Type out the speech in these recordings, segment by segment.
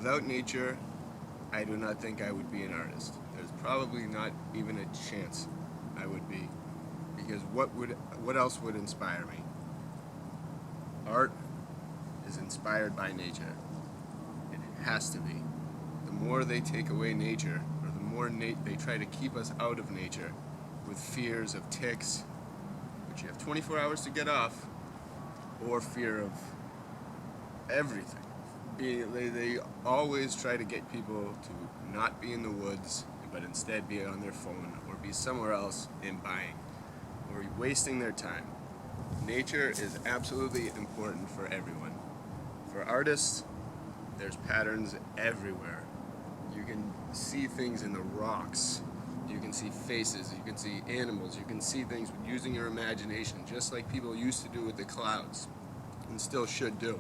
Without nature, I do not think I would be an artist. There's probably not even a chance I would be, because what else would inspire me? Art is inspired by nature. It has to be. The more they take away nature, or the more they try to keep us out of nature with fears of ticks, which you have 24 hours to get off, or fear of everything. They always try to get people to not be in the woods, but instead be on their phone or be somewhere else and buying or wasting their time. Nature is absolutely important for everyone. For artists, there's patterns everywhere. You can see things in the rocks. You can see faces, you can see animals, you can see things using your imagination, just like people used to do with the clouds, and still should do.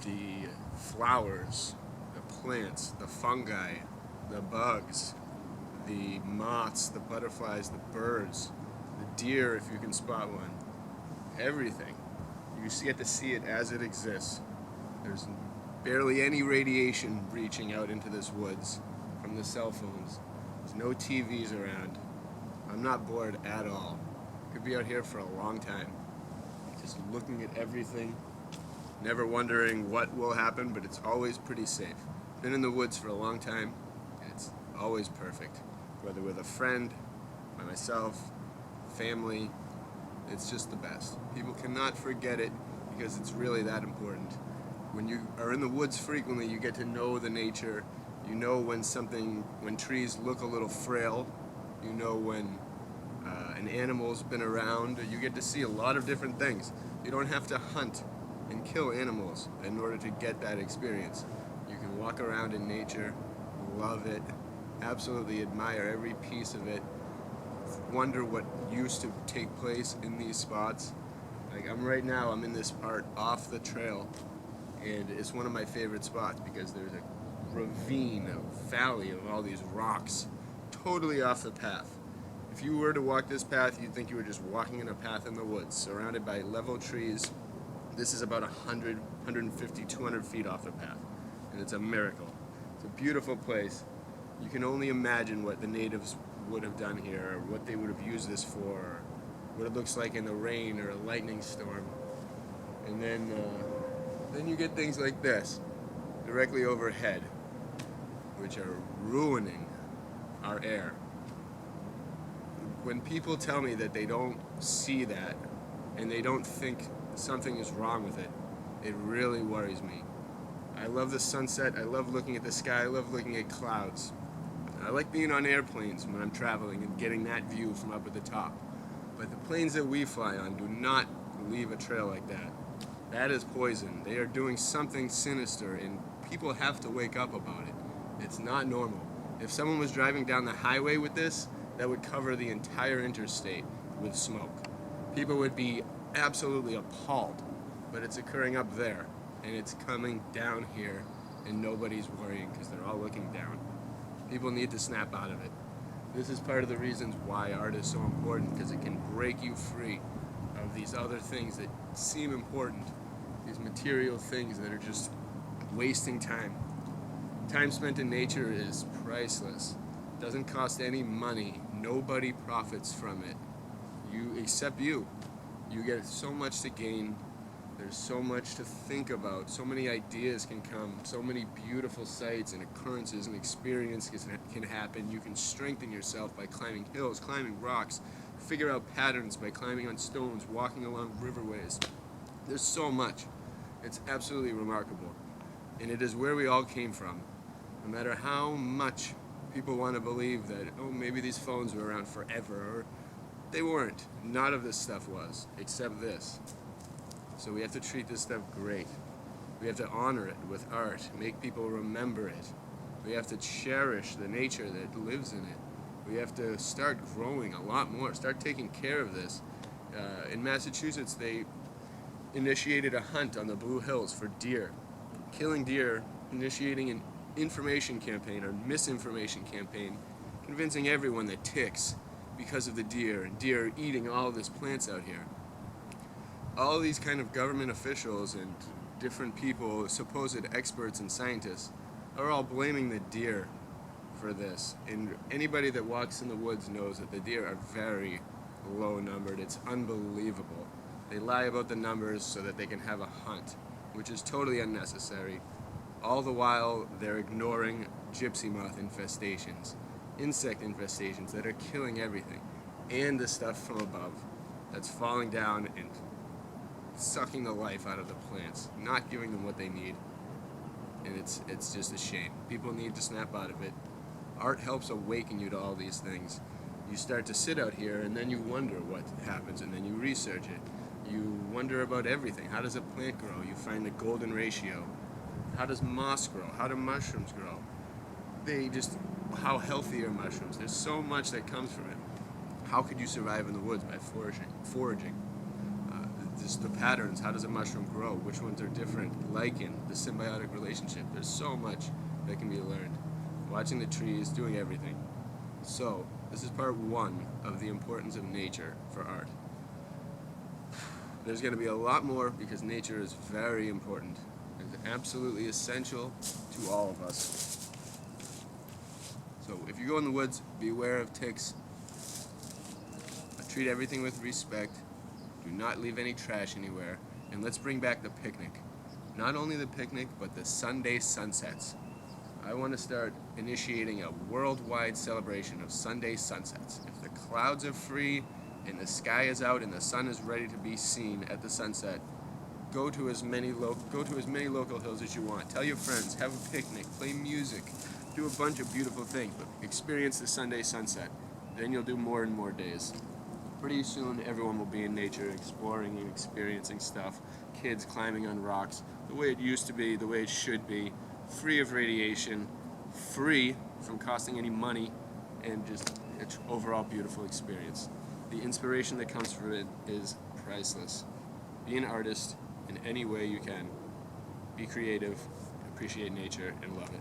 The flowers, the plants, the fungi, the bugs, the moths, the butterflies, the birds, the deer if you can spot one, everything. You get to see it as it exists. There's barely any radiation reaching out into this woods from the cell phones. There's no TVs around. I'm not bored at all. Could be out here for a long time, just looking at everything, never wondering what will happen, but it's always pretty safe. Been in the woods for a long time, and it's always perfect. Whether with a friend, by myself, family, it's just the best. People cannot forget it because it's really that important. When you are in the woods frequently, you get to know the nature. You know when trees look a little frail. You know when an animal's been around. You get to see a lot of different things. You don't have to hunt and kill animals in order to get that experience. You can walk around in nature, love it, absolutely admire every piece of it, wonder what used to take place in these spots. Like right now, I'm in this part off the trail, and it's one of my favorite spots because there's a ravine, a valley of all these rocks, totally off the path. If you were to walk this path, you'd think you were just walking in a path in the woods, surrounded by level trees. This is about 100, 150, 200 feet off the path, and it's a miracle. It's a beautiful place. You can only imagine what the natives would have done here, or what they would have used this for, or what it looks like in the rain or a lightning storm. And then you get things like this, directly overhead, which are ruining our air. When people tell me that they don't see that, and they don't think something is wrong with it, it really worries me. I love the sunset, I love looking at the sky, I love looking at clouds. I like being on airplanes when I'm traveling and getting that view from up at the top. But the planes that we fly on do not leave a trail like that. That is poison. They are doing something sinister, and people have to wake up about it. It's not normal. If someone was driving down the highway with this, that would cover the entire interstate with smoke. People would be absolutely appalled, but it's occurring up there, and it's coming down here, and nobody's worrying because they're all looking down. People need to snap out of it. This is part of the reasons why art is so important, because it can break you free of these other things that seem important, these material things that are just wasting time. Time spent in nature is priceless. It doesn't cost any money. Nobody profits from it. Except you. You get so much to gain. There's so much to think about. So many ideas can come. So many beautiful sights and occurrences and experiences can happen. You can strengthen yourself by climbing hills, climbing rocks, figure out patterns by climbing on stones, walking along riverways. There's so much. It's absolutely remarkable. And it is where we all came from. No matter how much people want to believe that, oh, maybe these phones were around forever, or they weren't. None of this stuff was, except this. So we have to treat this stuff great. We have to honor it with art, make people remember it. We have to cherish the nature that lives in it. We have to start growing a lot more, start taking care of this. In Massachusetts, they initiated a hunt on the Blue Hills for deer. Killing deer, initiating an information campaign or misinformation campaign, convincing everyone that ticks because of the deer, and deer are eating all of this plants out here. All these kind of government officials and different people, supposed experts and scientists, are all blaming the deer for this. And anybody that walks in the woods knows that the deer are very low numbered. It's unbelievable. They lie about the numbers so that they can have a hunt, which is totally unnecessary. All the while, they're ignoring gypsy moth infestations, insect infestations that are killing everything, and the stuff from above that's falling down and sucking the life out of the plants, not giving them what they need. And it's just a shame. People need to snap out of it. Art helps awaken you to all these things. You start to sit out here and then you wonder what happens, and then you research it. You wonder about everything. How does a plant grow? You find the golden ratio. How does moss grow? How do mushrooms grow? How healthy are mushrooms? There's so much that comes from it. How could you survive in the woods? By foraging. Just the patterns. How does a mushroom grow? Which ones are different? Lichen, the symbiotic relationship. There's so much that can be learned. Watching the trees, doing everything. So, this is part one of the importance of nature for art. There's going to be a lot more because nature is very important. It's absolutely essential to all of us. So, if you go in the woods, be aware of ticks. Treat everything with respect. Do not leave any trash anywhere. And let's bring back the picnic. Not only the picnic, but the Sunday sunsets. I want to start initiating a worldwide celebration of Sunday sunsets. If the clouds are free and the sky is out and the sun is ready to be seen at the sunset, go to as many local hills as you want. Tell your friends, have a picnic, play music, do a bunch of beautiful things, but experience the Sunday sunset. Then you'll do more and more days. Pretty soon, everyone will be in nature, exploring and experiencing stuff. Kids climbing on rocks, the way it used to be, the way it should be, free of radiation, free from costing any money, and just an overall beautiful experience. The inspiration that comes from it is priceless. Be an artist in any way you can. Be creative, appreciate nature, and love it.